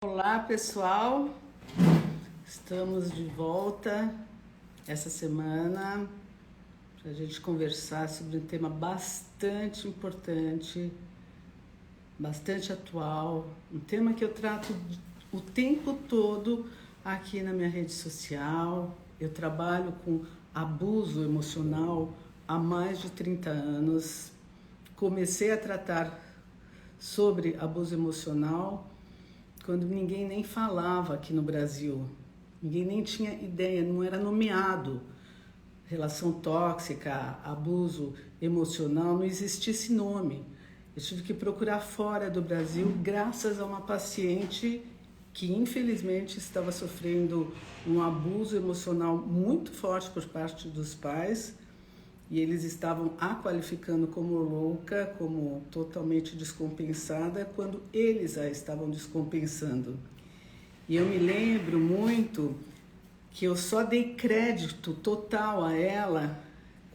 Olá pessoal, estamos de volta essa semana para a gente conversar sobre um tema bastante importante, bastante atual, um tema que eu trato o tempo todo aqui na minha rede social. Eu trabalho com abuso emocional há mais de 30 anos, comecei a tratar sobre abuso emocional quando ninguém nem falava aqui no Brasil, ninguém nem tinha ideia, não era nomeado. Relação tóxica, abuso emocional, não existia esse nome. Eu tive que procurar fora do Brasil graças a uma paciente que infelizmente estava sofrendo um abuso emocional muito forte por parte dos pais, e eles estavam a qualificando como louca, como totalmente descompensada, quando eles a estavam descompensando. E eu me lembro muito que eu só dei crédito total a ela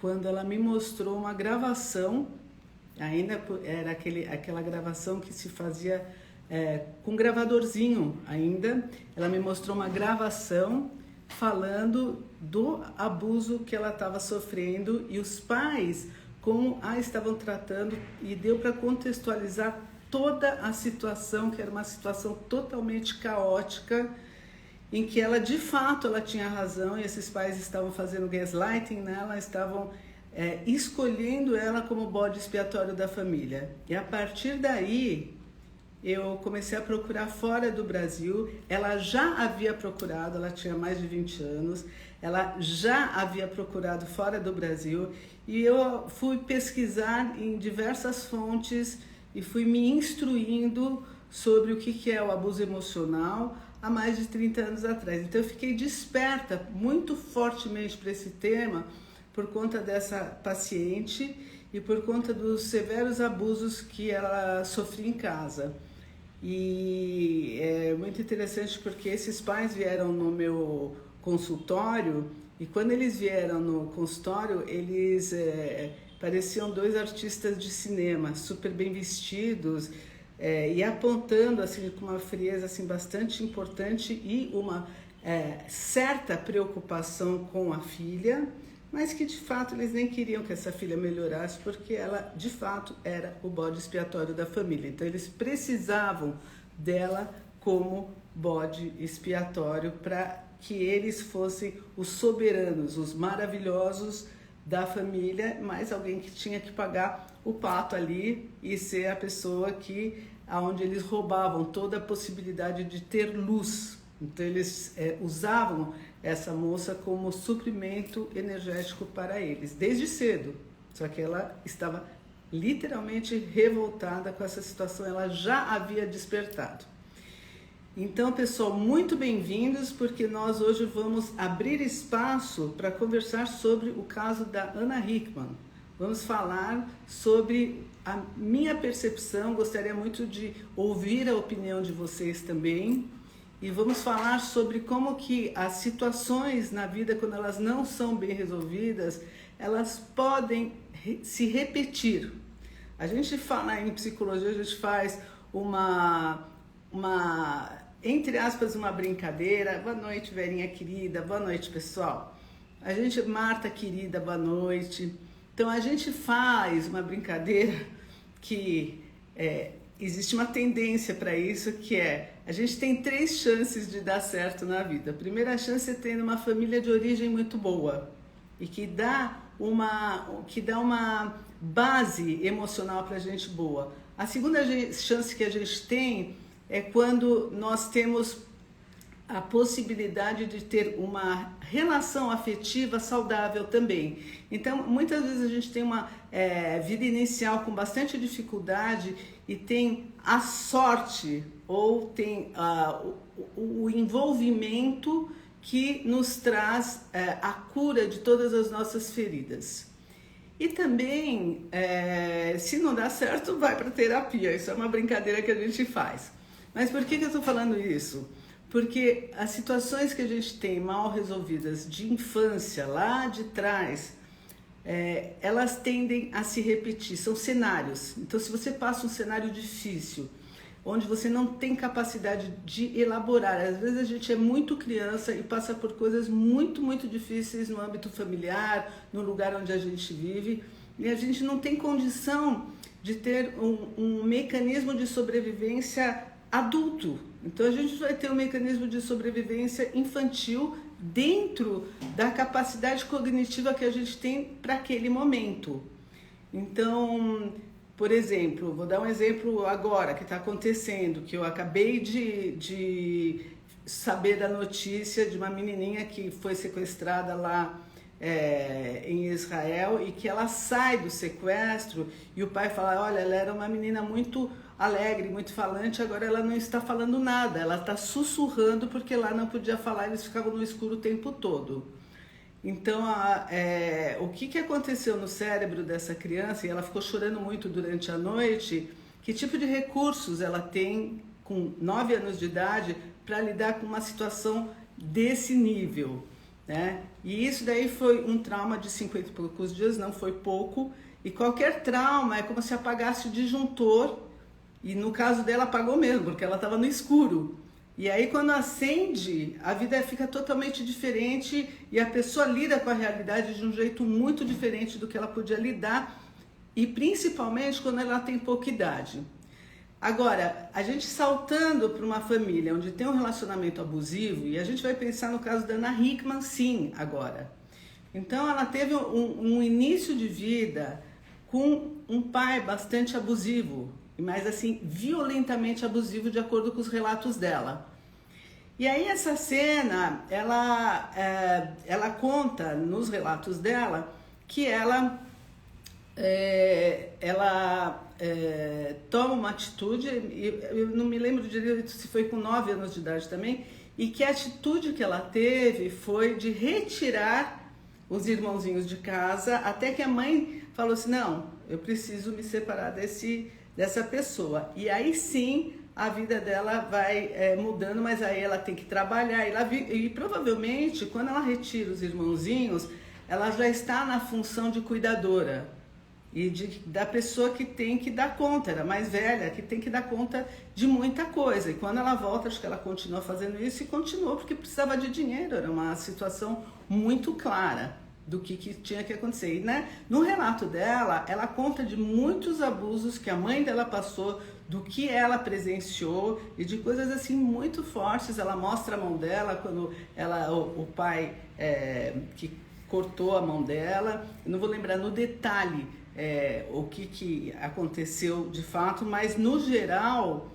quando ela me mostrou uma gravação, ainda era aquela gravação que se fazia com gravadorzinho ainda. Ela me mostrou uma gravação falando do abuso que ela estava sofrendo e os pais como a estavam tratando, e deu para contextualizar toda a situação, que era uma situação totalmente caótica, em que ela de fato ela tinha razão e esses pais estavam fazendo gaslighting nela, estavam escolhendo ela como bode expiatório da família. E a partir daí eu comecei a procurar fora do Brasil. Ela já havia procurado, ela tinha mais de 20 anos, ela já havia procurado fora do Brasil, e eu fui pesquisar em diversas fontes e fui me instruindo sobre o que é o abuso emocional há mais de 30 anos atrás. Então eu fiquei desperta muito fortemente para esse tema por conta dessa paciente e por conta dos severos abusos que ela sofria em casa. E é muito interessante porque esses pais vieram no meu consultório, e quando eles vieram no consultório, eles pareciam dois artistas de cinema, super bem vestidos, e apontando assim com uma frieza assim bastante importante e uma certa preocupação com a filha, mas que de fato eles nem queriam que essa filha melhorasse, porque ela de fato era o bode expiatório da família. Então eles precisavam dela como bode expiatório para que eles fossem os soberanos, os maravilhosos da família, mas alguém que tinha que pagar o pato ali e ser a pessoa que aonde eles roubavam toda a possibilidade de ter luz. Então eles usavam essa moça como suprimento energético para eles, desde cedo. Só que ela estava literalmente revoltada com essa situação, ela já havia despertado. Então, pessoal, muito bem-vindos, porque nós hoje vamos abrir espaço para conversar sobre o caso da Ana Hickman. Vamos falar sobre a minha percepção, gostaria muito de ouvir a opinião de vocês também. E vamos falar sobre como que as situações na vida, quando elas não são bem resolvidas, elas podem se repetir. A gente fala em psicologia, a gente faz uma entre aspas, uma brincadeira. Boa noite, Verinha querida. Boa noite, pessoal. A gente, Marta querida, boa noite. Então, a gente faz uma brincadeira que existe uma tendência para isso, que a gente tem 3 chances de dar certo na vida. A primeira chance é ter uma família de origem muito boa e que dá uma base emocional para a gente boa. A segunda chance que a gente tem é quando nós temos a possibilidade de ter uma relação afetiva saudável também. Então, muitas vezes a gente tem uma vida inicial com bastante dificuldade e tem a sorte ou tem o envolvimento que nos traz a cura de todas as nossas feridas. E também, se não dá certo, vai para terapia. Isso é uma brincadeira que a gente faz. Mas por que eu estou falando isso? Porque as situações que a gente tem mal resolvidas de infância, lá de trás, elas tendem a se repetir, são cenários. Então, se você passa um cenário difícil, onde você não tem capacidade de elaborar. Às vezes a gente é muito criança e passa por coisas muito, muito difíceis no âmbito familiar, no lugar onde a gente vive, e a gente não tem condição de ter um mecanismo de sobrevivência adulto. Então a gente vai ter um mecanismo de sobrevivência infantil dentro da capacidade cognitiva que a gente tem para aquele momento. Então, por exemplo, vou dar um exemplo agora que está acontecendo, que eu acabei de saber da notícia de uma menininha que foi sequestrada lá em Israel, e que ela sai do sequestro e o pai fala, olha, ela era uma menina muito alegre, muito falante, agora ela não está falando nada, ela está sussurrando porque lá não podia falar, eles ficavam no escuro o tempo todo. Então, o que aconteceu no cérebro dessa criança, e ela ficou chorando muito durante a noite, que tipo de recursos ela tem com 9 anos de idade para lidar com uma situação desse nível, né? E isso daí foi um trauma de 50 e poucos dias, não foi pouco, e qualquer trauma é como se apagasse o disjuntor, e no caso dela apagou mesmo, porque ela estava no escuro. E aí quando acende, a vida fica totalmente diferente e a pessoa lida com a realidade de um jeito muito diferente do que ela podia lidar, e principalmente quando ela tem pouca idade. Agora, a gente saltando para uma família onde tem um relacionamento abusivo, e a gente vai pensar no caso da Ana Hickman, sim, agora. Então ela teve um início de vida com um pai bastante abusivo, mas assim, violentamente abusivo, de acordo com os relatos dela. E aí essa cena, ela conta nos relatos dela que ela toma uma atitude, eu não me lembro direito se foi com 9 anos de idade também, e que a atitude que ela teve foi de retirar os irmãozinhos de casa, até que a mãe falou assim, não, eu preciso me separar dessa pessoa. E aí sim a vida dela vai mudando, mas aí ela tem que trabalhar, e provavelmente quando ela retira os irmãozinhos, ela já está na função de cuidadora e da pessoa que tem que dar conta, era mais velha, que tem que dar conta de muita coisa. E quando ela volta, acho que ela continua fazendo isso, e continuou porque precisava de dinheiro, era uma situação muito clara do que tinha que acontecer. E, né, no relato dela, ela conta de muitos abusos que a mãe dela passou, do que ela presenciou e de coisas assim muito fortes. Ela mostra a mão dela quando o pai que cortou a mão dela. Eu não vou lembrar no detalhe o que aconteceu de fato, mas no geral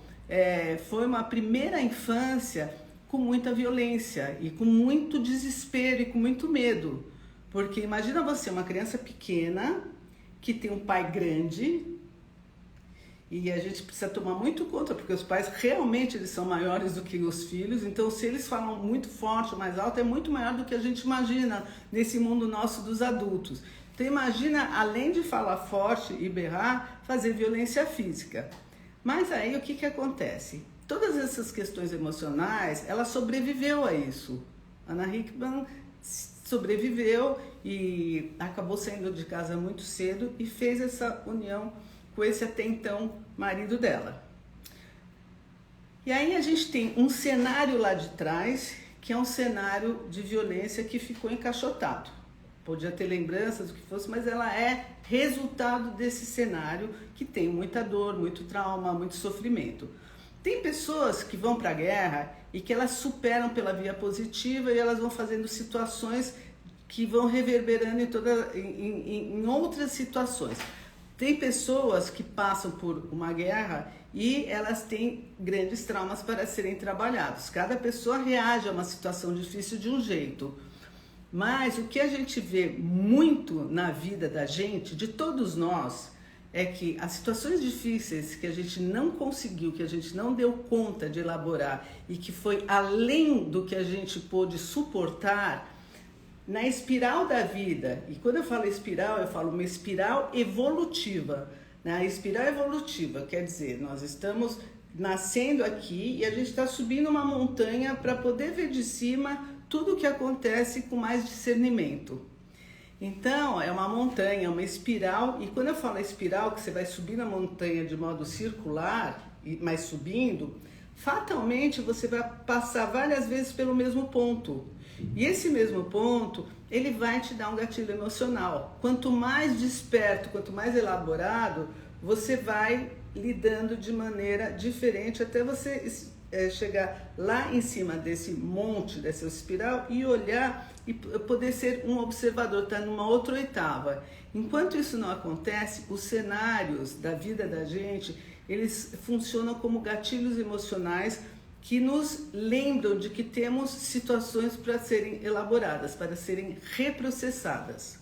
foi uma primeira infância com muita violência e com muito desespero e com muito medo. Porque imagina você, uma criança pequena que tem um pai grande, e a gente precisa tomar muito conta, porque os pais realmente eles são maiores do que os filhos, então se eles falam muito forte, mais alto, é muito maior do que a gente imagina nesse mundo nosso dos adultos. Então imagina, além de falar forte e berrar, fazer violência física. Mas aí o que acontece? Todas essas questões emocionais, ela sobreviveu a isso. Ana Hickman sobreviveu e acabou saindo de casa muito cedo e fez essa união com esse até então marido dela. E aí a gente tem um cenário lá de trás, que é um cenário de violência que ficou encaixotado. Podia ter lembranças, o que fosse, mas ela é resultado desse cenário que tem muita dor, muito trauma, muito sofrimento. Tem pessoas que vão para a guerra e que elas superam pela via positiva, e elas vão fazendo situações que vão reverberando em outras situações. Tem pessoas que passam por uma guerra e elas têm grandes traumas para serem trabalhados. Cada pessoa reage a uma situação difícil de um jeito. Mas o que a gente vê muito na vida da gente, de todos nós, é que as situações difíceis que a gente não conseguiu, que a gente não deu conta de elaborar e que foi além do que a gente pôde suportar, na espiral da vida, e quando eu falo espiral, eu falo uma espiral evolutiva, né? A espiral evolutiva quer dizer, nós estamos nascendo aqui e a gente está subindo uma montanha para poder ver de cima tudo o que acontece com mais discernimento. Então, é uma montanha, uma espiral, e quando eu falo espiral, que você vai subir na montanha de modo circular, mais subindo, fatalmente você vai passar várias vezes pelo mesmo ponto. E esse mesmo ponto, ele vai te dar um gatilho emocional. Quanto mais desperto, quanto mais elaborado, você vai lidando de maneira diferente até você chegar lá em cima desse monte, dessa espiral e olhar e poder ser um observador, estar numa outra oitava. Enquanto isso não acontece, os cenários da vida da gente, eles funcionam como gatilhos emocionais que nos lembram de que temos situações para serem elaboradas, para serem reprocessadas.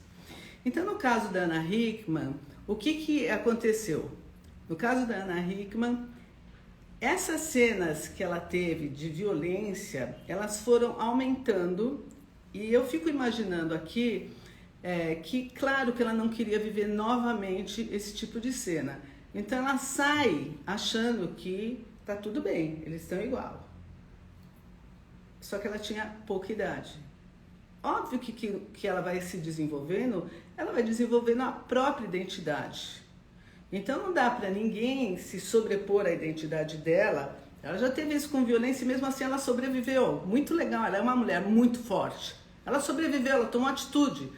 Então, no caso da Ana Hickman, o que aconteceu? No caso da Ana Hickman, essas cenas que ela teve de violência, elas foram aumentando, e eu fico imaginando aqui que, claro, que ela não queria viver novamente esse tipo de cena. Então ela sai achando que tá tudo bem, eles estão igual. Só que ela tinha pouca idade. Óbvio que ela vai se desenvolvendo, ela vai desenvolvendo a própria identidade. Então não dá para ninguém se sobrepor à identidade dela. Ela já teve isso com violência e mesmo assim ela sobreviveu. Muito legal, ela é uma mulher muito forte. Ela sobreviveu, ela tomou atitude.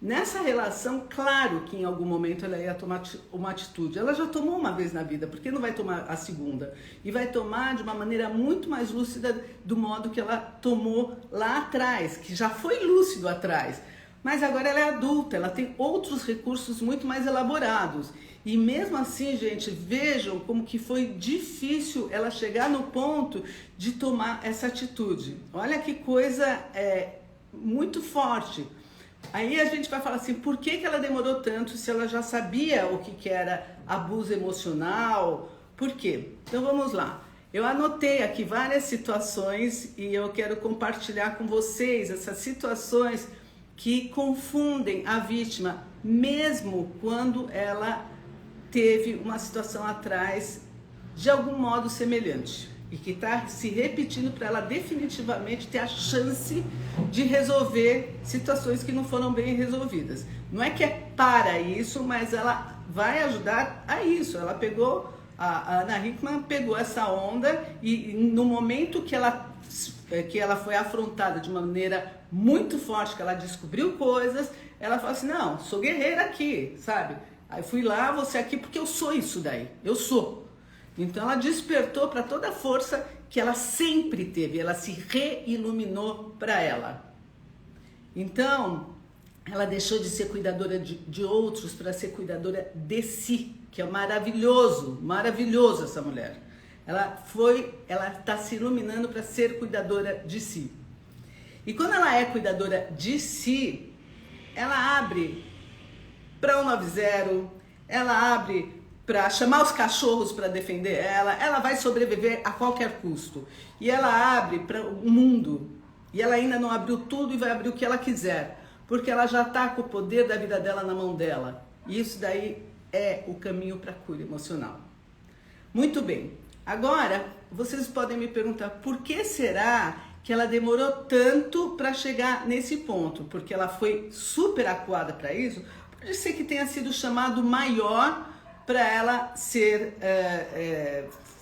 Nessa relação, claro que em algum momento ela ia tomar uma atitude. Ela já tomou uma vez na vida, por que não vai tomar a segunda? E vai tomar de uma maneira muito mais lúcida do modo que ela tomou lá atrás, que já foi lúcido atrás. Mas agora ela é adulta, ela tem outros recursos muito mais elaborados. E mesmo assim, gente, vejam como que foi difícil ela chegar no ponto de tomar essa atitude. Olha que coisa muito forte. Aí a gente vai falar assim, por que ela demorou tanto se ela já sabia o que era abuso emocional? Por quê? Então vamos lá. Eu anotei aqui várias situações e eu quero compartilhar com vocês essas situações que confundem a vítima, mesmo quando ela teve uma situação atrás de algum modo semelhante e que está se repetindo para ela definitivamente ter a chance de resolver situações que não foram bem resolvidas. Não é que é para isso, mas ela vai ajudar a isso. Ela pegou, a Ana Hickman pegou essa onda e no momento que ela foi afrontada de uma maneira muito forte, que ela descobriu coisas, ela falou assim, não, sou guerreira aqui, sabe? Aí fui lá, você aqui, porque eu sou isso daí, eu sou. Então ela despertou para toda a força que ela sempre teve, ela se reiluminou para ela. Então, ela deixou de ser cuidadora de outros para ser cuidadora de si, que é maravilhoso, maravilhoso essa mulher. Ela está se iluminando para ser cuidadora de si. E quando ela é cuidadora de si, ela abre para 190, ela abre para chamar os cachorros para defender ela vai sobreviver a qualquer custo. E ela abre para o mundo, e ela ainda não abriu tudo e vai abrir o que ela quiser, porque ela já está com o poder da vida dela na mão dela. E isso daí é o caminho para a cura emocional. Muito bem, agora vocês podem me perguntar, por que será que ela demorou tanto para chegar nesse ponto? Porque ela foi super acuada para isso? Pode ser que tenha sido chamado maior para ela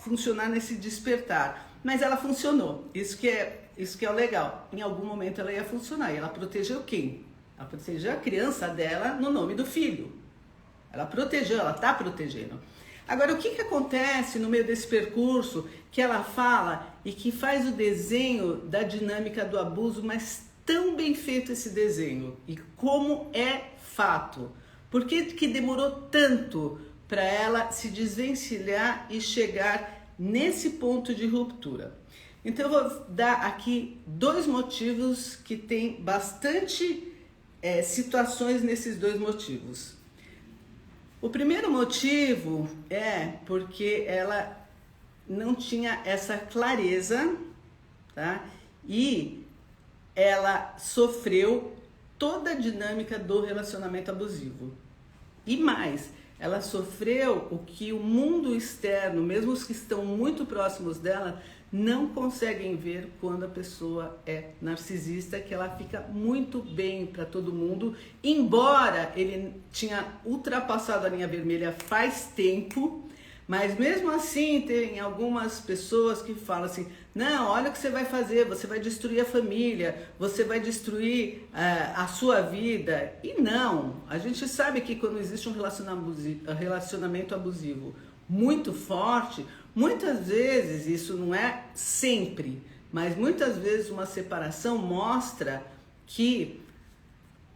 funcionar nesse despertar. Mas ela funcionou. Isso que é o legal. Em algum momento ela ia funcionar. E ela protegeu quem? Ela protegeu a criança dela no nome do filho. Ela protegeu, ela está protegendo. Agora, o que acontece no meio desse percurso que ela fala e que faz o desenho da dinâmica do abuso, mas tão bem feito esse desenho? E como é fato? Por que demorou tanto para ela se desvencilhar e chegar nesse ponto de ruptura? Então eu vou dar aqui 2 motivos que tem bastante situações nesses 2 motivos. O primeiro motivo é porque ela não tinha essa clareza, tá? E ela sofreu toda a dinâmica do relacionamento abusivo. E mais, ela sofreu o que o mundo externo, mesmo os que estão muito próximos dela, não conseguem ver quando a pessoa é narcisista, que ela fica muito bem para todo mundo, embora ele tinha ultrapassado a linha vermelha faz tempo, Mas mesmo assim, tem algumas pessoas que falam assim, não, olha o que você vai fazer, você vai destruir a família, você vai destruir a sua vida. E não, a gente sabe que quando existe um relacionamento abusivo muito forte, muitas vezes, isso não é sempre, mas muitas vezes uma separação mostra que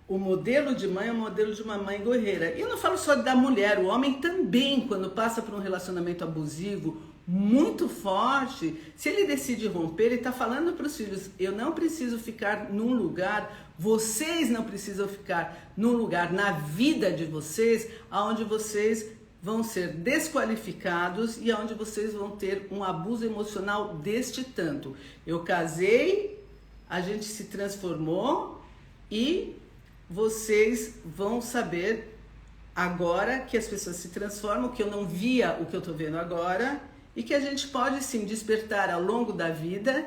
o modelo de mãe é o modelo de uma mãe guerreira. E eu não falo só da mulher, o homem também, quando passa por um relacionamento abusivo muito forte, se ele decide romper, ele está falando para os filhos, eu não preciso ficar num lugar, vocês não precisam ficar num lugar na vida de vocês, onde vocês vão ser desqualificados e onde vocês vão ter um abuso emocional deste tanto. Eu casei, a gente se transformou e vocês vão saber agora que as pessoas se transformam, que eu não via o que eu estou vendo agora e que a gente pode sim despertar ao longo da vida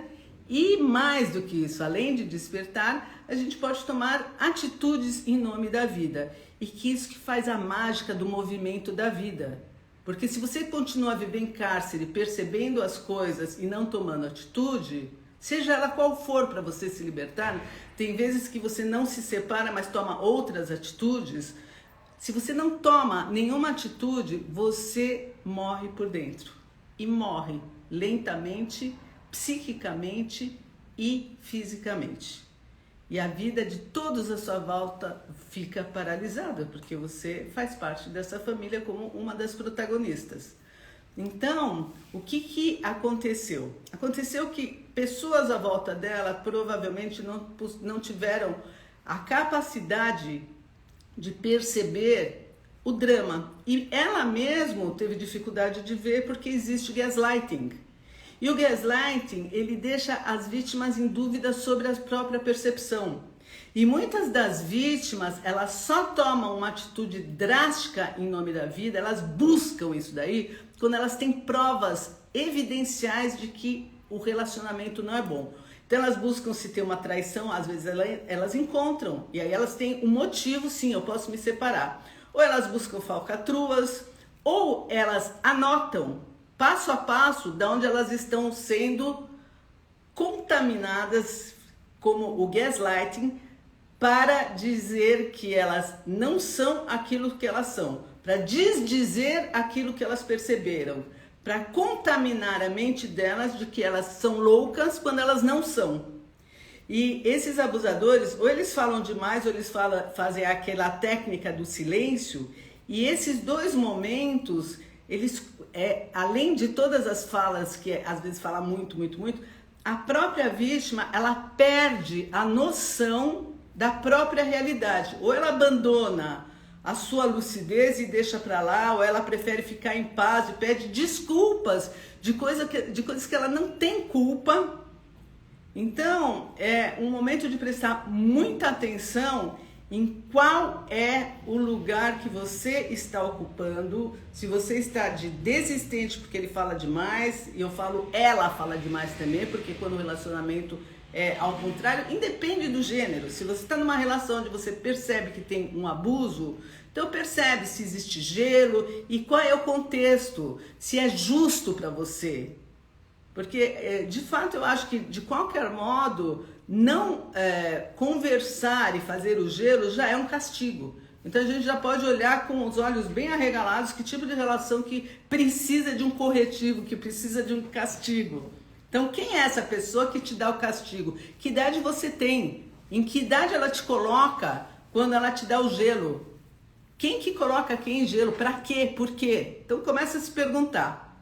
e mais do que isso, além de despertar, a gente pode tomar atitudes em nome da vida e que isso que faz a mágica do movimento da vida. Porque se você continua a viver em cárcere percebendo as coisas e não tomando atitude, seja ela qual for para você se libertar, tem vezes que você não se separa, mas toma outras atitudes. Se você não toma nenhuma atitude, você morre por dentro. E morre lentamente, psiquicamente e fisicamente. E a vida de todos à sua volta fica paralisada, porque você faz parte dessa família como uma das protagonistas. Então, o que aconteceu? Aconteceu que pessoas à volta dela provavelmente não tiveram a capacidade de perceber o drama. E ela mesma teve dificuldade de ver porque existe gaslighting. E o gaslighting, ele deixa as vítimas em dúvida sobre a própria percepção. E muitas das vítimas, elas só tomam uma atitude drástica em nome da vida, elas buscam isso daí, quando elas têm provas evidenciais de que o relacionamento não é bom. Então elas buscam se ter uma traição, às vezes elas encontram, e aí elas têm um motivo, sim, eu posso me separar. Ou elas buscam falcatruas, ou elas anotam passo a passo de onde elas estão sendo contaminadas, como o gaslighting, para dizer que elas não são aquilo que elas são, para desdizer aquilo que elas perceberam, para contaminar a mente delas de que elas são loucas quando elas não são. E esses abusadores, ou eles falam demais, ou eles fazem aquela técnica do silêncio, e esses dois momentos, eles, além de todas as falas, que às vezes fala muito, a própria vítima, ela perde a noção da própria realidade. Ou ela abandona a sua lucidez e deixa para lá, ou ela prefere ficar em paz e pede desculpas de coisas que ela não tem culpa. Então, é um momento de prestar muita atenção em qual é o lugar que você está ocupando, se você está de desistente porque ele fala demais, e eu falo ela fala demais também, porque quando o relacionamento é ao contrário, independe do gênero. Se você está numa relação onde você percebe que tem um abuso, então percebe se existe gelo e qual é o contexto, se é justo para você. Porque, de fato, eu acho que, de qualquer modo, não conversar e fazer o gelo já é um castigo. Então, a gente já pode olhar com os olhos bem arregalados que tipo de relação que precisa de um corretivo, que precisa de um castigo. Então, quem é essa pessoa que te dá o castigo? Que idade você tem? Em que idade ela te coloca quando ela te dá o gelo? Quem que coloca quem em gelo? Para quê? Por quê? Então, começa a se perguntar.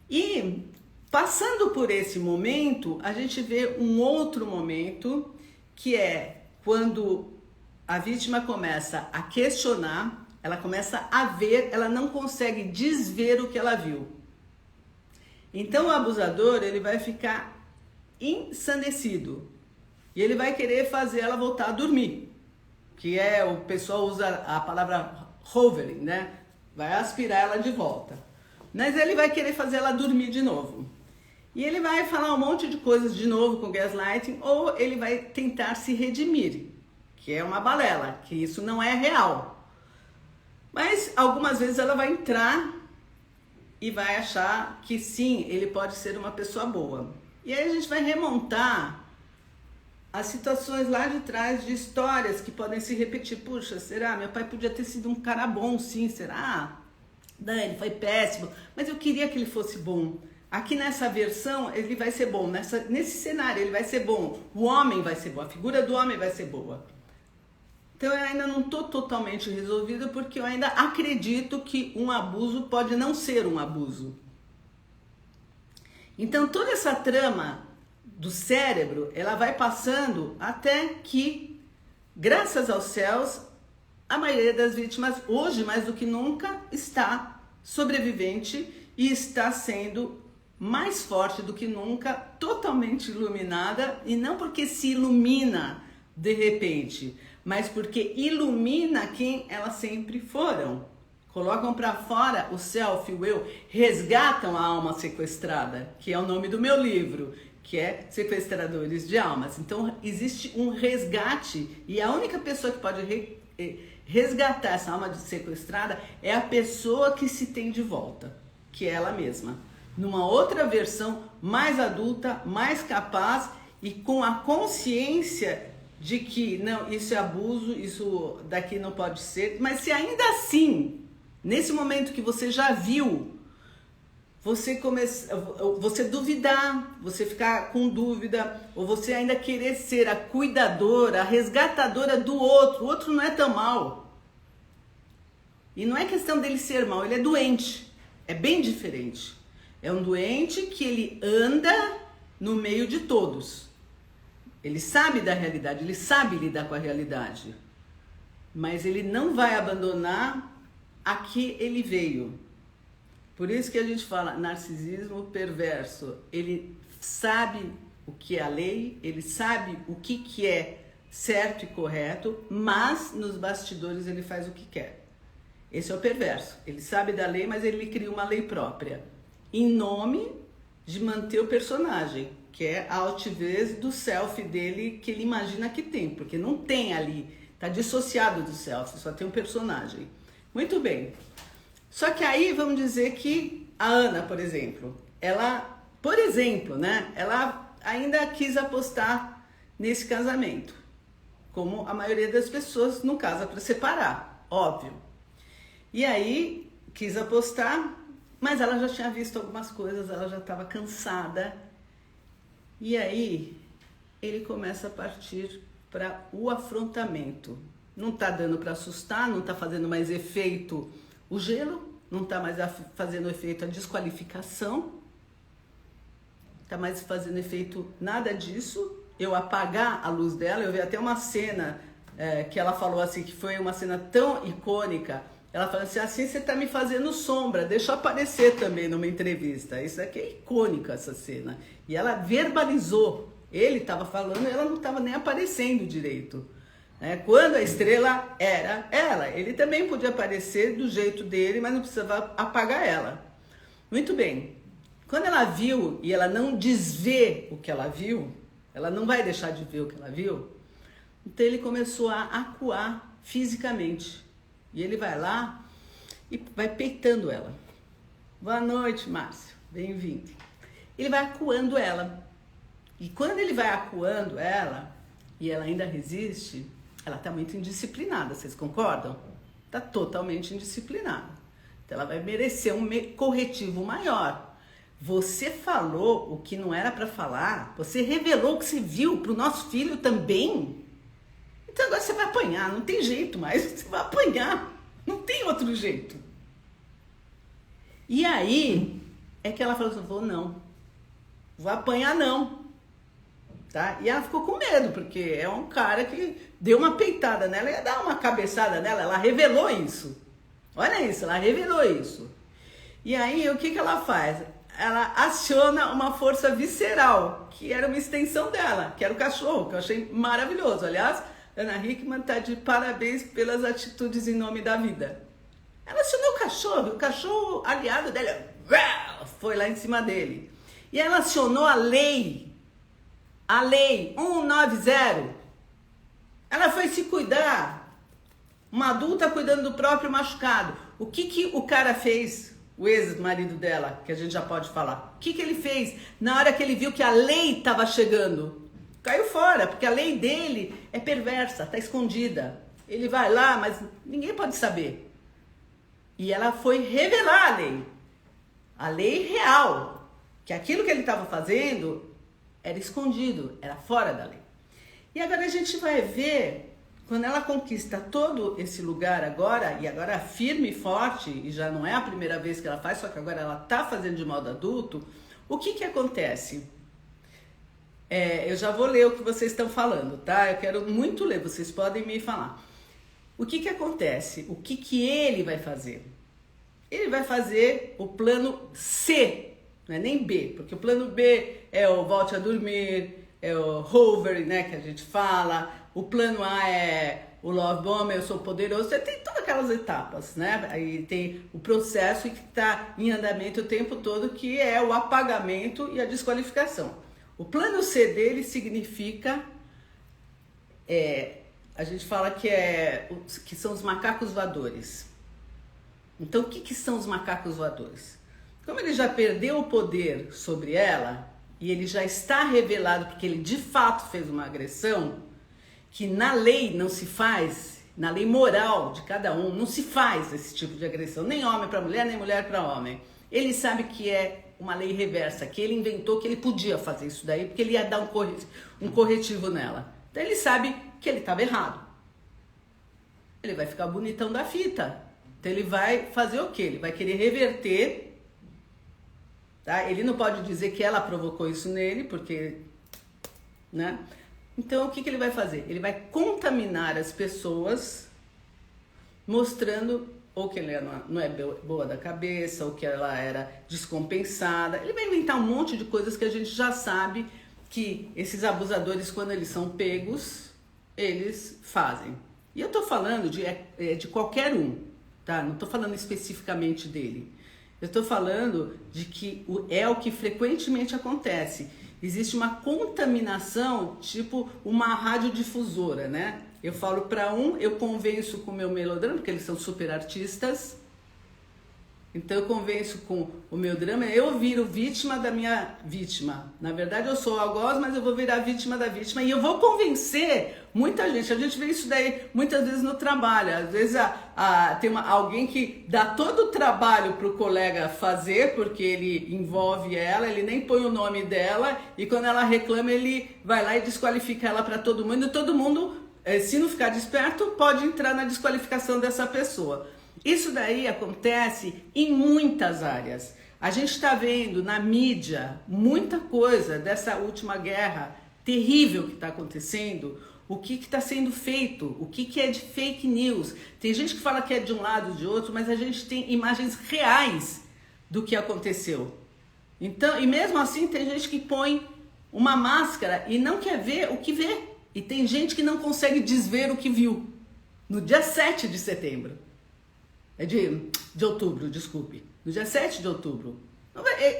E passando por esse momento, a gente vê um outro momento, que é quando a vítima começa a questionar, ela começa a ver, ela não consegue desver o que ela viu. Então o abusador, ele vai ficar ensandecido e ele vai querer fazer ela voltar a dormir, que o pessoal usa a palavra hovering, né? Vai aspirar ela de volta. Mas ele vai querer fazer ela dormir de novo. E ele vai falar um monte de coisas de novo com gaslighting, ou ele vai tentar se redimir, que é uma balela, que isso não é real. Mas algumas vezes ela vai entrar e vai achar que sim, ele pode ser uma pessoa boa. E aí a gente vai remontar as situações lá de trás de histórias que podem se repetir. Puxa, será? Meu pai podia ter sido um cara bom, sim, será? Não, ele foi péssimo, mas eu queria que ele fosse bom. Aqui nessa versão ele vai ser bom, nesse cenário ele vai ser bom, o homem vai ser bom, a figura do homem vai ser boa. Então eu ainda não estou totalmente resolvida porque eu ainda acredito que um abuso pode não ser um abuso. Então toda essa trama do cérebro, ela vai passando até que, graças aos céus, a maioria das vítimas, hoje mais do que nunca, está sobrevivente e está sendo mais forte do que nunca, totalmente iluminada, e não porque se ilumina de repente, mas porque ilumina quem elas sempre foram. Colocam para fora o self, o eu, resgatam a alma sequestrada, que é o nome do meu livro, que é Sequestradores de Almas. Então existe um resgate e a única pessoa que pode resgatar essa alma sequestrada é a pessoa que se tem de volta, que é ela mesma. Numa outra versão mais adulta, mais capaz e com a consciência de que não, isso é abuso, isso daqui não pode ser, mas se ainda assim, nesse momento que você já viu, você duvidar, você ficar com dúvida, ou você ainda querer ser a cuidadora, a resgatadora do outro, o outro não é tão mal. E não é questão dele ser mal, ele é doente, é bem diferente. É um doente que ele anda no meio de todos. Ele sabe da realidade, ele sabe lidar com a realidade. Mas ele não vai abandonar a que ele veio. Por isso que a gente fala narcisismo perverso. Ele sabe o que é a lei, ele sabe o que é certo e correto, mas nos bastidores ele faz o que quer. Esse é o perverso. Ele sabe da lei, mas ele cria uma lei própria. Em nome de manter o personagem, que é a altivez do self dele que ele imagina que tem, porque não tem ali, está dissociado do self, só tem um personagem. Muito bem. Só que aí vamos dizer que a Ana, por exemplo, ela ainda quis apostar nesse casamento, como a maioria das pessoas não casa para separar, óbvio. E aí quis apostar, mas ela já tinha visto algumas coisas, ela já estava cansada. E aí ele começa a partir para o afrontamento. Não está dando para assustar, não está fazendo mais efeito o gelo, não está mais fazendo efeito a desqualificação, está mais fazendo efeito nada disso. Eu apagar a luz dela, eu vi até uma cena que ela falou assim, que foi uma cena tão icônica. Ela falou assim você está me fazendo sombra, deixa eu aparecer também numa entrevista. Isso aqui é icônica, essa cena. E ela verbalizou, ele estava falando e ela não estava nem aparecendo direito. Quando a estrela era ela, ele também podia aparecer do jeito dele, mas não precisava apagar ela. Muito bem, quando ela viu e ela não desvê o que ela viu, ela não vai deixar de ver o que ela viu, então ele começou a acuar fisicamente. E ele vai lá e vai peitando ela. Boa noite, Márcio, bem-vindo. Ele vai acuando ela. E quando ele vai acuando ela, e ela ainda resiste, ela está muito indisciplinada, vocês concordam? Está totalmente indisciplinada. Então ela vai merecer um corretivo maior. Você falou o que não era para falar, você revelou o que você viu para o nosso filho também. Então agora você vai apanhar, não tem jeito mais, você vai apanhar, não tem outro jeito. E aí é que ela falou assim, vou apanhar não. Tá? E ela ficou com medo, porque é um cara que deu uma peitada nela, ia dar uma cabeçada nela, ela revelou isso. Olha isso, ela revelou isso. E aí o que ela faz? Ela aciona uma força visceral, que era uma extensão dela, que era o cachorro, que eu achei maravilhoso. Aliás, Ana Hickman está de parabéns pelas atitudes em nome da vida. Ela acionou o cachorro aliado dela foi lá em cima dele. E ela acionou a lei 190. Ela foi se cuidar. Uma adulta cuidando do próprio machucado. O que o cara fez o ex-marido dela, que a gente já pode falar. O que ele fez na hora que ele viu que a lei estava chegando? Caiu fora, porque a lei dele é perversa, está escondida. Ele vai lá, mas ninguém pode saber. E ela foi revelar a lei real, que aquilo que ele estava fazendo era escondido, era fora da lei. E agora a gente vai ver, quando ela conquista todo esse lugar agora, e agora firme e forte, e já não é a primeira vez que ela faz, só que agora ela está fazendo de modo adulto, o que acontece? Eu já vou ler o que vocês estão falando, tá? Eu quero muito ler, vocês podem me falar. O que acontece? O que ele vai fazer? Ele vai fazer o plano C, não é nem B, porque o plano B é o volte a dormir, é o hover, né, que a gente fala. O plano A é o love bomb, eu sou poderoso. Tem todas aquelas etapas, né? Aí tem o processo que está em andamento o tempo todo, que é o apagamento e a desqualificação. O plano C dele significa, a gente fala que são os macacos voadores. Então, o que são os macacos voadores? Como ele já perdeu o poder sobre ela, e ele já está revelado porque ele de fato fez uma agressão, que na lei não se faz, na lei moral de cada um, não se faz esse tipo de agressão, nem homem para mulher, nem mulher para homem. Ele sabe que é uma lei reversa, que ele inventou que ele podia fazer isso daí, porque ele ia dar um corretivo nela. Então ele sabe que ele estava errado. Ele vai ficar bonitão da fita. Então ele vai fazer o quê? Ele vai querer reverter, tá? Ele não pode dizer que ela provocou isso nele, porque, né? Então o que ele vai fazer? Ele vai contaminar as pessoas, mostrando ou que ele não é boa da cabeça, ou que ela era descompensada. Ele vai inventar um monte de coisas que a gente já sabe que esses abusadores, quando eles são pegos, eles fazem. E eu tô falando de qualquer um, tá? Não tô falando especificamente dele. Eu tô falando de que é o que frequentemente acontece. Existe uma contaminação, tipo uma radiodifusora, né? Eu falo para um, eu convenço com o meu melodrama, porque eles são super artistas. Então eu convenço com o meu drama, eu viro vítima da minha vítima. Na verdade eu sou algoz, mas eu vou virar vítima da vítima. E eu vou convencer muita gente. A gente vê isso daí muitas vezes no trabalho. Às vezes tem alguém que dá todo o trabalho para o colega fazer, porque ele envolve ela, ele nem põe o nome dela. E quando ela reclama, ele vai lá e desqualifica ela para todo mundo. E todo mundo, se não ficar desperto, pode entrar na desqualificação dessa pessoa. Isso daí acontece em muitas áreas. A gente está vendo na mídia muita coisa dessa última guerra terrível que está acontecendo, o que está sendo feito, o que é de fake news. Tem gente que fala que é de um lado ou de outro, mas a gente tem imagens reais do que aconteceu. Então, e mesmo assim tem gente que põe uma máscara e não quer ver o que vê. E tem gente que não consegue desver o que viu. No dia 7 de setembro. De outubro, desculpe. No dia 7 de outubro.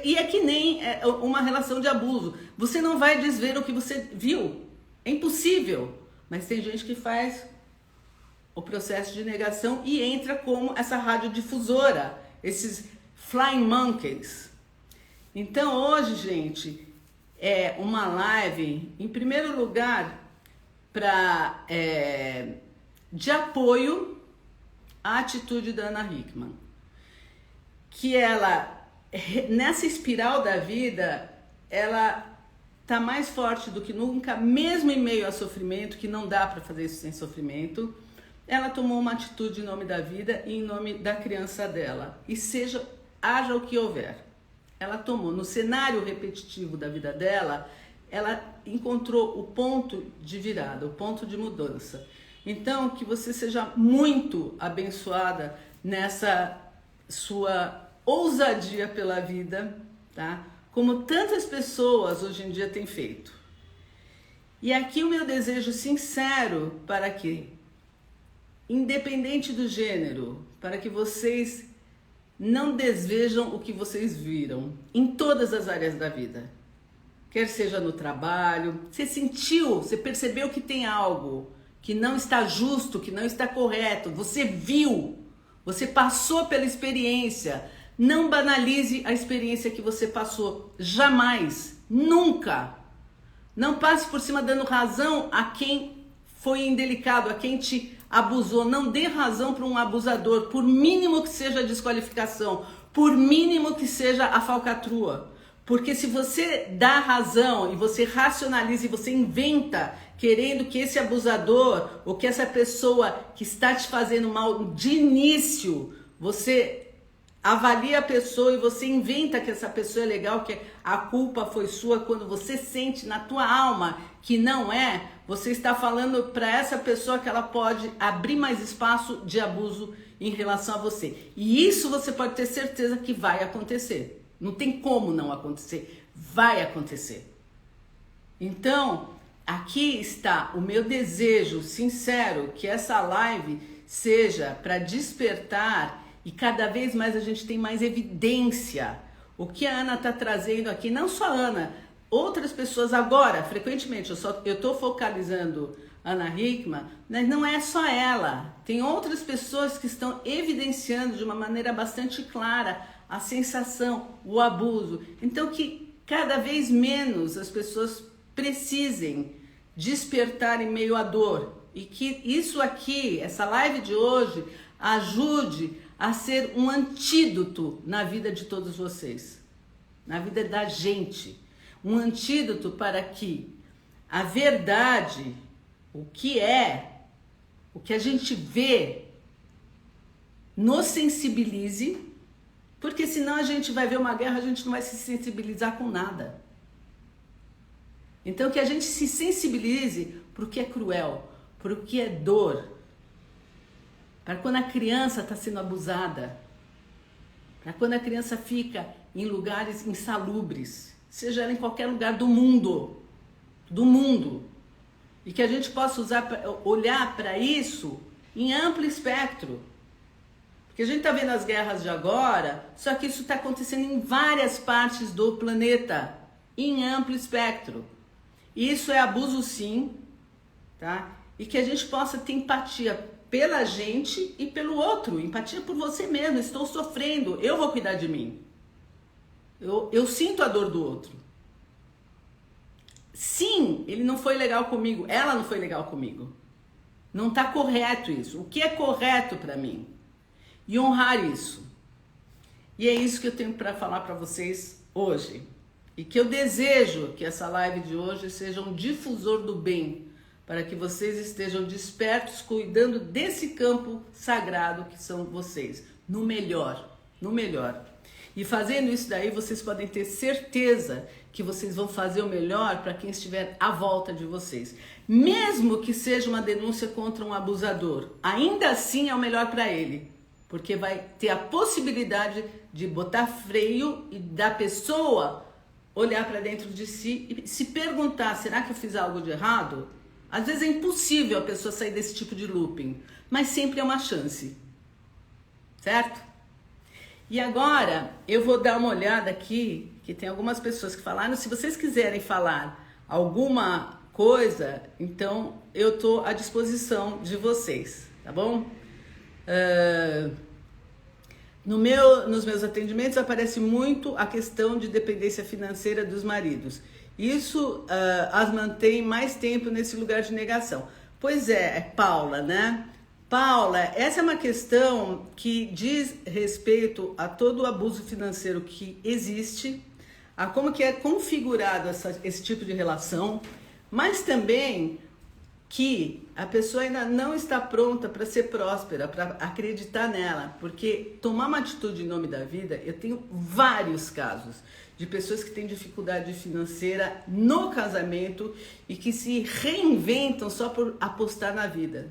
E é que nem uma relação de abuso. Você não vai desver o que você viu. É impossível. Mas tem gente que faz o processo de negação e entra como essa radiodifusora. Esses flying monkeys. Então hoje, gente, é uma live, em primeiro lugar, de apoio a atitude da Ana Hickman, que ela, nessa espiral da vida, ela tá mais forte do que nunca, mesmo em meio a sofrimento, que não dá para fazer isso sem sofrimento. Ela tomou uma atitude em nome da vida e em nome da criança dela, e haja o que houver. Ela tomou, no cenário repetitivo da vida dela, ela encontrou o ponto de virada, o ponto de mudança. Então, que você seja muito abençoada nessa sua ousadia pela vida, tá? Como tantas pessoas hoje em dia têm feito. E aqui o meu desejo sincero para que, independente do gênero, para que vocês não desvejam o que vocês viram em todas as áreas da vida. Quer seja no trabalho, você sentiu, você percebeu que tem algo que não está justo, que não está correto, você viu, você passou pela experiência. Não banalize a experiência que você passou. Jamais. Nunca. Não passe por cima dando razão a quem foi indelicado, a quem te abusou. Não dê razão para um abusador, por mínimo que seja a desqualificação, por mínimo que seja a falcatrua. Porque se você dá razão e você racionaliza e você inventa querendo que esse abusador ou que essa pessoa que está te fazendo mal de início, você avalia a pessoa e você inventa que essa pessoa é legal, que a culpa foi sua, quando você sente na tua alma que não é, você está falando para essa pessoa que ela pode abrir mais espaço de abuso em relação a você. E isso você pode ter certeza que vai acontecer. Não tem como não acontecer. Vai acontecer. Então, aqui está o meu desejo sincero que essa live seja para despertar e cada vez mais a gente tem mais evidência. O que a Ana está trazendo aqui, não só a Ana, outras pessoas agora, frequentemente, eu estou focalizando Ana Hickman, mas não é só ela. Tem outras pessoas que estão evidenciando de uma maneira bastante clara a sensação, o abuso. Então que cada vez menos as pessoas precisem despertar em meio à dor. E que isso aqui, essa live de hoje, ajude a ser um antídoto na vida de todos vocês. Na vida da gente. Um antídoto para que a verdade, o que a gente vê, nos sensibilize. Porque senão a gente vai ver uma guerra, a gente não vai se sensibilizar com nada. Então que a gente se sensibilize para o que é cruel, para o que é dor. Para quando a criança está sendo abusada. Para quando a criança fica em lugares insalubres. Seja ela em qualquer lugar do mundo. Do mundo. E que a gente possa olhar para isso em amplo espectro. Porque a gente está vendo as guerras de agora, só que isso está acontecendo em várias partes do planeta, em amplo espectro. Isso é abuso sim, tá? E que a gente possa ter empatia pela gente e pelo outro, empatia por você mesmo. Estou sofrendo, eu vou cuidar de mim. Eu sinto a dor do outro. Sim, ele não foi legal comigo, ela não foi legal comigo. Não está correto isso. O que é correto para mim? E honrar isso. E é isso que eu tenho para falar para vocês hoje. E que eu desejo que essa live de hoje seja um difusor do bem, para que vocês estejam despertos, cuidando desse campo sagrado que são vocês, no melhor, no melhor. E fazendo isso daí, vocês podem ter certeza que vocês vão fazer o melhor para quem estiver à volta de vocês. Mesmo que seja uma denúncia contra um abusador, ainda assim é o melhor para ele. Porque vai ter a possibilidade de botar freio e da pessoa olhar para dentro de si e se perguntar, será que eu fiz algo de errado? Às vezes é impossível a pessoa sair desse tipo de looping, mas sempre é uma chance, certo? E agora eu vou dar uma olhada aqui, que tem algumas pessoas que falaram, se vocês quiserem falar alguma coisa, então eu estou à disposição de vocês, tá bom? Nos meus atendimentos aparece muito a questão de dependência financeira dos maridos. Isso as mantém mais tempo nesse lugar de negação. Pois é, Paula, né? Paula, essa é uma questão que diz respeito a todo o abuso financeiro que existe, a como que é configurado esse tipo de relação, mas também que a pessoa ainda não está pronta para ser próspera, para acreditar nela, porque tomar uma atitude em nome da vida, eu tenho vários casos de pessoas que têm dificuldade financeira no casamento e que se reinventam só por apostar na vida.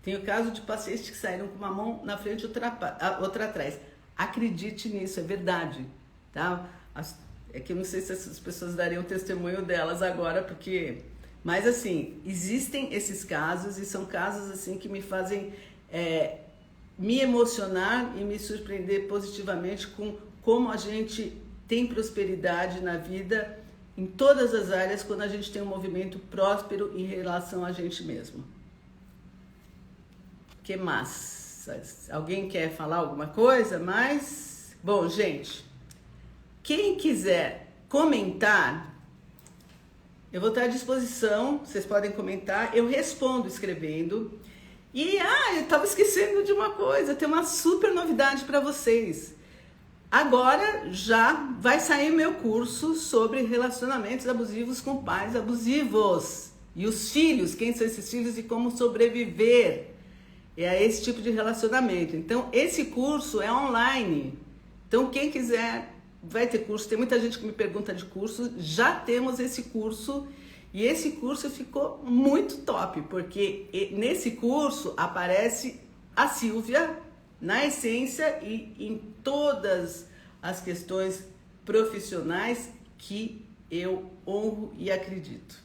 Tenho caso de pacientes que saíram com uma mão na frente e outra atrás. Acredite nisso, é verdade, tá? É que eu não sei se essas pessoas dariam testemunho delas agora, porque... Mas assim, existem esses casos e são casos assim que me fazem me emocionar e me surpreender positivamente com como a gente tem prosperidade na vida em todas as áreas quando a gente tem um movimento próspero em relação a gente mesmo. Que mais? Alguém quer falar alguma coisa? Mas Bom, gente, quem quiser comentar, eu vou estar à disposição, vocês podem comentar, eu respondo escrevendo. E, eu estava esquecendo de uma coisa, tem uma super novidade para vocês. Agora já vai sair meu curso sobre relacionamentos abusivos com pais abusivos. E os filhos, quem são esses filhos e como sobreviver a esse tipo de relacionamento. Então, esse curso é online. Então, quem quiser vai ter curso. Tem muita gente que me pergunta de curso. Já temos esse curso. E esse curso ficou muito top, porque nesse curso aparece a Silvia na essência e em todas as questões profissionais que eu honro e acredito.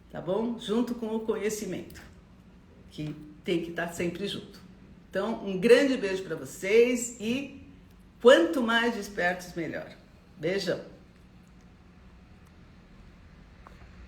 Tá bom? Junto com o conhecimento, que tem que estar sempre junto. Então, um grande beijo para vocês e quanto mais despertos, melhor. Beijão!